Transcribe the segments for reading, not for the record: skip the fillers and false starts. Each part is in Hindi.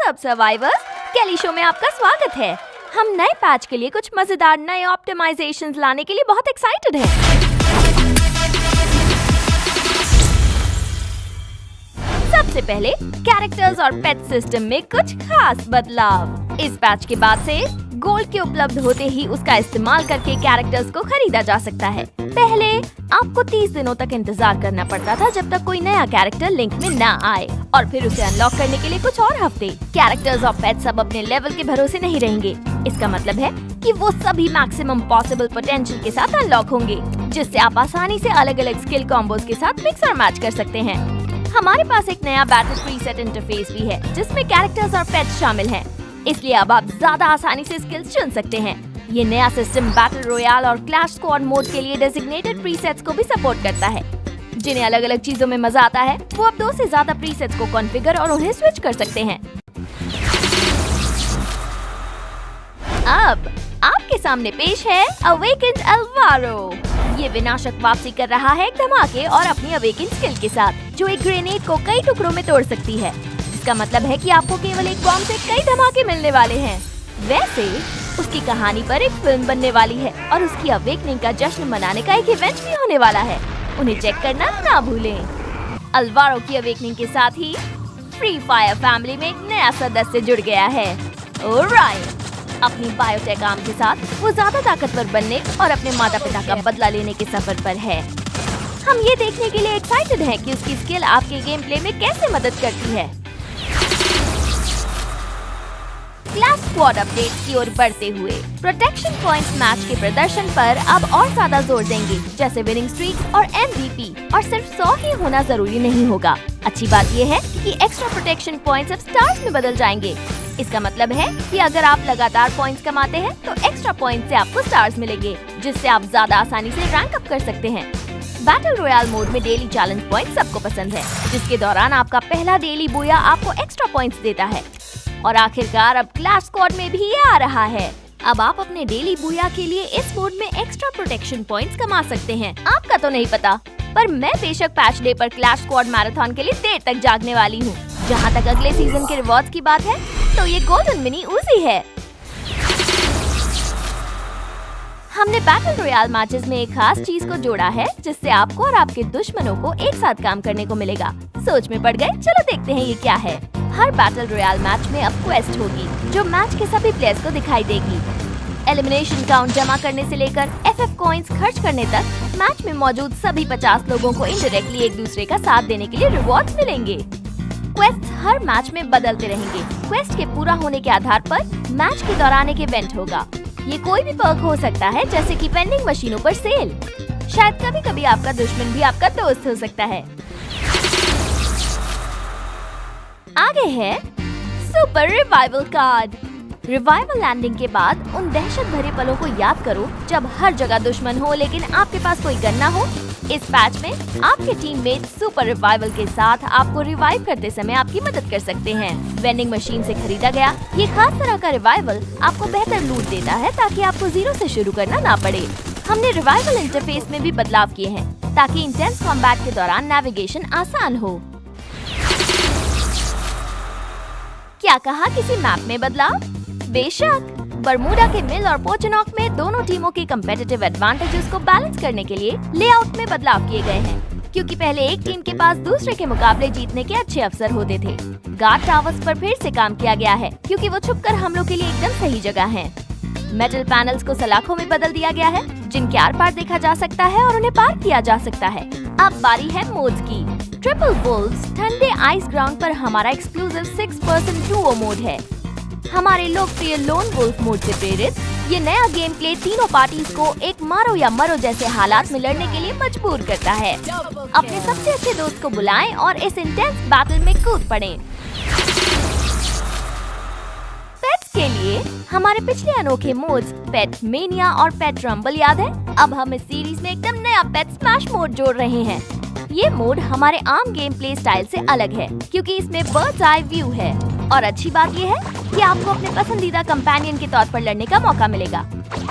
व्हाट्सअप सर्वाइवर्स, केली शो में आपका स्वागत है। हम नए पैच के लिए कुछ मजेदार नए ऑप्टिमाइजेशंस लाने के लिए बहुत एक्साइटेड हैं। सबसे पहले कैरेक्टर्स और पेट सिस्टम में कुछ खास बदलाव। इस पैच के बाद से गोल्ड के उपलब्ध होते ही उसका इस्तेमाल करके कैरेक्टर्स को खरीदा जा सकता है। पहले आपको 30 दिनों तक इंतजार करना पड़ता था जब तक कोई नया कैरेक्टर लिंक में न आए, और फिर उसे अनलॉक करने के लिए कुछ और हफ्ते। कैरेक्टर्स और पेट्स अब अपने लेवल के भरोसे नहीं रहेंगे। इसका मतलब है कि वो सभी मैक्सिमम पॉसिबल पोटेंशियल के साथ अनलॉक होंगे, जिससे आप आसानी से अलग अलग स्किल कॉम्बोज के साथ मिक्स और मैच कर सकते हैं। हमारे पास एक नया बैटल प्रीसेट इंटरफेस भी है, जिसमें कैरेक्टर्स और पेट्स शामिल हैं। इसलिए अब आप ज्यादा आसानी से स्किल्स चुन सकते हैं। ये नया सिस्टम बैटल रॉयल और क्लैश स्क्वाड मोड के लिए डेजिग्नेटेड प्रीसेट्स को भी सपोर्ट करता है। जिन्हें अलग अलग चीजों में मजा आता है, वो अब 2 से ज्यादा प्रीसेट्स को कॉन्फ़िगर और उन्हें स्विच कर सकते हैं। अब आपके सामने पेश है अवेकेंड अल्वारो। ये विनाशक वापसी कर रहा है एक धमाके और अपनी अवेकेंड स्किल के साथ, जो एक ग्रेनेड को कई टुकड़ों में तोड़ सकती है। इसका मतलब है कि आपको केवल एक बॉम्ब से कई धमाके मिलने वाले हैं। वैसे उसकी कहानी पर एक फिल्म बनने वाली है और उसकी अवेकनिंग का जश्न मनाने का एक इवेंट भी होने वाला है। उन्हें चेक करना ना भूलें। अल्वारो की अवेकनिंग के साथ ही फ्री फायर फैमिली में एक नया सदस्य जुड़ गया है, ओरायन। अपनी बायोटेक आर्म के साथ वो ज्यादा ताकतवर बनने और अपने माता पिता का बदला लेने के सफर पर है। हम ये देखने के लिए एक्साइटेड हैं कि उसकी स्किल आपके गेम प्ले में कैसे मदद करती है। क्लैश स्क्वाड अपडेट की ओर बढ़ते हुए प्रोटेक्शन पॉइंट्स मैच के प्रदर्शन पर अब और ज्यादा जोर देंगे, जैसे विनिंग स्ट्रीक और MVP। और सिर्फ 100 ही होना जरूरी नहीं होगा। अच्छी बात यह है कि एक्स्ट्रा प्रोटेक्शन पॉइंट्स अब स्टार्स में बदल जाएंगे। इसका मतलब है कि अगर आप लगातार पॉइंट्स कमाते हैं तो एक्स्ट्रा पॉइंट से आपको स्टार्स मिलेंगे, जिससे आप ज्यादा आसानी से रैंक अप कर सकते हैं। बैटल रॉयल मोड में डेली चैलेंज पॉइंट सबको पसंद है, जिसके दौरान आपका पहला डेली बूया आपको एक्स्ट्रा पॉइंट्स देता है। और आखिरकार अब क्लैश स्क्वाड में भी ये आ रहा है। अब आप अपने डेली बूया के लिए इस मोड में एक्स्ट्रा प्रोटेक्शन पॉइंट्स कमा सकते हैं। आपका तो नहीं पता, पर मैं बेशक पैच डे पर क्लैश स्क्वाड मैराथन के लिए देर तक जागने वाली हूँ। जहाँ तक अगले सीजन के रिवॉर्ड्स की बात है, तो ये गोल्डन मिनी उजी है। हमने बैटल रॉयल मैचेस में एक खास चीज को जोड़ा है, जिससे आपको और आपके दुश्मनों को एक साथ काम करने को मिलेगा। सोच में पड़ गए? चलो देखते हैं ये क्या है। हर बैटल रॉयल मैच में अब क्वेस्ट होगी, जो मैच के सभी प्लेयर्स को दिखाई देगी। एलिमिनेशन काउंट जमा करने से लेकर FF कॉइंस खर्च करने तक, मैच में मौजूद सभी 50 लोगों को इनडायरेक्टली एक दूसरे का साथ देने के लिए रिवॉर्ड्स मिलेंगे। क्वेस्ट हर मैच में बदलते रहेंगे। क्वेस्ट के पूरा होने के आधार पर मैच के दौरान एक इवेंट होगा। ये कोई भी पर्क हो सकता है, जैसे कि वेंडिंग मशीनों पर सेल। शायद कभी कभी आपका दुश्मन भी आपका दोस्त हो सकता है। आगे है super revival card. Revival landing के बाद उन दहशत भरे पलों को याद करो जब हर जगह दुश्मन हो लेकिन आपके पास कोई गन ना हो। इस पैच में आपके टीममेट सुपर रिवाइवल के साथ आपको रिवाइव करते समय आपकी मदद कर सकते हैं। वेंडिंग मशीन से खरीदा गया ये खास तरह का रिवाइवल आपको बेहतर लूट देता है, ताकि आपको जीरो से शुरू करना ना पड़े। हमने रिवाइवल इंटरफेस में भी बदलाव किए हैं, ताकि इंटेंस कॉम्बैट के दौरान नेविगेशन आसान हो। क्या कहा किसी मैप में बदलाव? बेशक, बरमूडा के मिल और पोचनॉक में दोनों टीमों के कम्पिटिटिव एडवांटेजेस को बैलेंस करने के लिए लेआउट में बदलाव किए गए हैं, क्योंकि पहले एक टीम के पास दूसरे के मुकाबले जीतने के अच्छे अवसर होते थे। गार्ड टावर्स पर फिर से काम किया गया है, क्योंकि वो छुपकर हमलों के लिए एकदम सही जगह हैं। मेटल पैनल्स को सलाखों में बदल दिया गया है, जिनके आर पार देखा जा सकता है और उन्हें पार किया जा सकता है। अब बारी है मोड्स की। ट्रिपल वुल्व्स ठंडे आइस ग्राउंड पर हमारा एक्सक्लूसिव 6% डुओ मोड है। हमारे लोकप्रिय लोन वुल्फ मोड से प्रेरित ये नया गेम प्ले तीनों पार्टीज को एक मारो या मरो जैसे हालात में लड़ने के लिए मजबूर करता है। अपने सबसे अच्छे दोस्त को बुलाएं और इस इंटेंस बैटल में कूद पड़ें। पेट्स के लिए हमारे पिछले अनोखे मोड्स पेट मेनिया और पेट रंबल याद है? अब हम इस सीरीज में एकदम नया पेट स्मैश मोड जोड़ रहे हैं। ये मोड हमारे आम गेम प्ले स्टाइल से अलग है, क्योंकि इसमें बर्ड्स आई व्यू है। और अच्छी बात ये है कि आपको अपने पसंदीदा कंपेनियन के तौर पर लड़ने का मौका मिलेगा।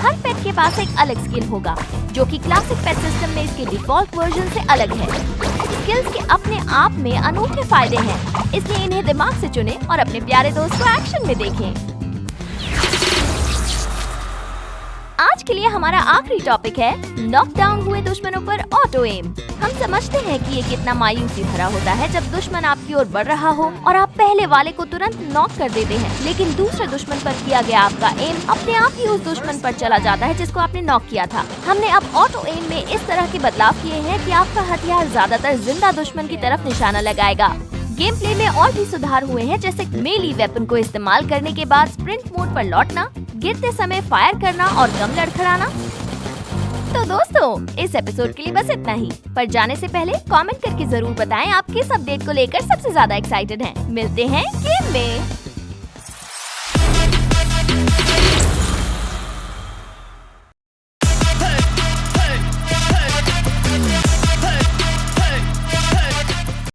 हर पेट के पास एक अलग स्किल होगा, जो कि क्लासिक पेट सिस्टम में इसके डिफॉल्ट वर्जन से अलग है। स्किल्स के अपने आप में अनूठे फायदे हैं, इसलिए इन्हें दिमाग से चुनें और अपने प्यारे दोस्त को एक्शन में देखें। आज के लिए हमारा आखिरी टॉपिक है नॉकडाउन हुए दुश्मनों पर ऑटो एम। हम समझते हैं कि ये कितना मायूसी भरा होता है जब दुश्मन आपकी ओर बढ़ रहा हो और आप पहले वाले को तुरंत नॉक कर देते हैं, लेकिन दूसरे दुश्मन पर किया गया आपका एम अपने आप ही उस दुश्मन पर चला जाता है जिसको आपने नॉक किया था। हमने अब ऑटो एम में इस तरह के बदलाव किए हैं कि आपका हथियार ज्यादातर जिंदा दुश्मन की तरफ निशाना लगाएगा। गेम प्ले में और भी सुधार हुए हैं, जैसे मेली वेपन को इस्तेमाल करने के बाद स्प्रिंट मोड पर लौटना, गिरते समय फायर करना और गम लड़खड़ाना। तो दोस्तों, इस एपिसोड के लिए बस इतना ही। पर जाने से पहले कमेंट करके जरूर बताएं आप किस अपडेट को लेकर सबसे ज्यादा एक्साइटेड हैं। मिलते हैं गेम में।